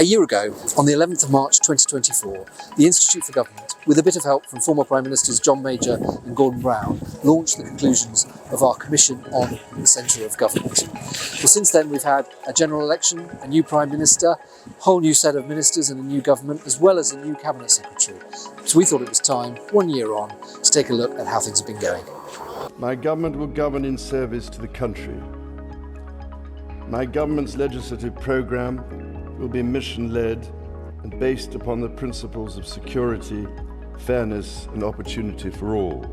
A year ago, on the 11th of March 2024, the Institute for Government, with a bit of help from former Prime Ministers John Major and Gordon Brown, launched the conclusions of our Commission on the Centre of Government. Well, since then we've had a general election, a new Prime Minister, a whole new set of ministers and a new government, as well as a new Cabinet Secretary. So we thought it was time, 1 year on, to take a look at how things have been going. My government will govern in service to the country. My government's legislative programme will be mission-led and based upon the principles of security, fairness and opportunity for all.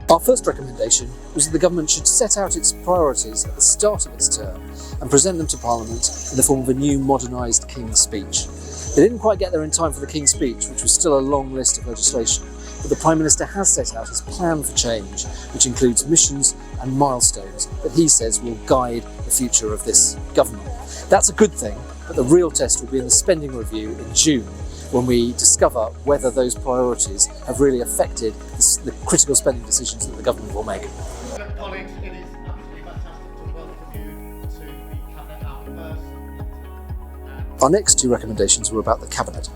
Our first recommendation was that the government should set out its priorities at the start of its term and present them to Parliament in the form of a new modernised King's Speech. They didn't quite get there in time for the King's Speech, which was still a long list of legislation, but the Prime Minister has set out his plan for change, which includes missions and milestones that he says will guide the future of this government. That's a good thing, but the real test will be in the spending review in June, when we discover whether those priorities have really affected the critical spending decisions that the government will make. Colleagues, it is absolutely fantastic to welcome you to the Cabinet now first. Our next two recommendations were about the Cabinet.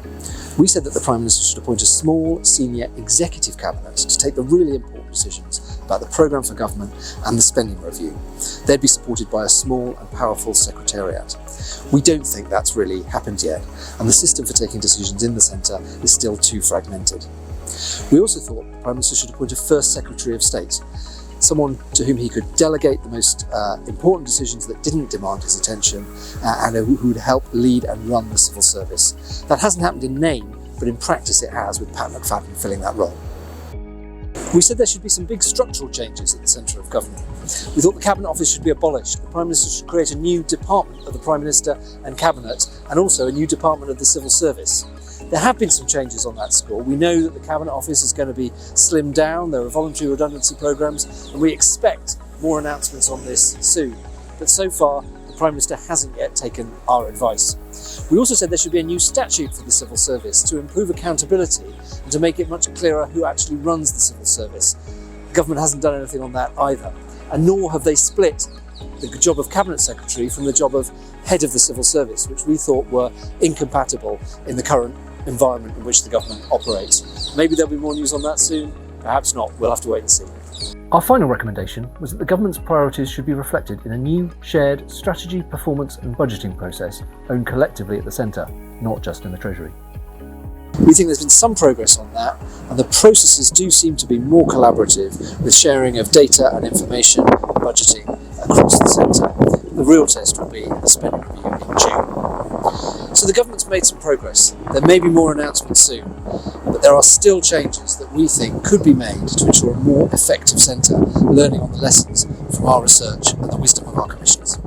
We said that the Prime Minister should appoint a small, senior executive cabinet to take the really important decisions about the programme for government and the spending review. They'd be supported by a small and powerful secretariat. We don't think that's really happened yet, and the system for taking decisions in the centre is still too fragmented. We also thought the Prime Minister should appoint a First Secretary of State, someone to whom he could delegate the most important decisions that didn't demand his attention and who would help lead and run the civil service. That hasn't happened in name, but in practice it has, with Pat McFadden filling that role. We said there should be some big structural changes at the centre of government. We thought the Cabinet Office should be abolished. The Prime Minister should create a new department of the Prime Minister and Cabinet, and also a new department of the Civil Service. There have been some changes on that score. We know that the Cabinet Office is going to be slimmed down, there are voluntary redundancy programmes, and we expect more announcements on this soon. But so far, the Prime Minister hasn't yet taken our advice. We also said there should be a new statute for the civil service to improve accountability and to make it much clearer who actually runs the civil service. The government hasn't done anything on that either, and nor have they split the job of Cabinet Secretary from the job of Head of the Civil Service, which we thought were incompatible in the current environment in which the government operates. Maybe there'll be more news on that soon, perhaps not, we'll have to wait and see. Our final recommendation was that the government's priorities should be reflected in a new shared strategy, performance and budgeting process owned collectively at the centre, not just in the Treasury. We think there's been some progress on that, and the processes do seem to be more collaborative with sharing of data and information and budgeting across the centre. The real test will be the spending review in June. So the government's made some progress. There may be more announcements soon, but there are still changes that we think could be made to ensure a more effective centre, learning on the lessons from our research and the wisdom of our commissioners.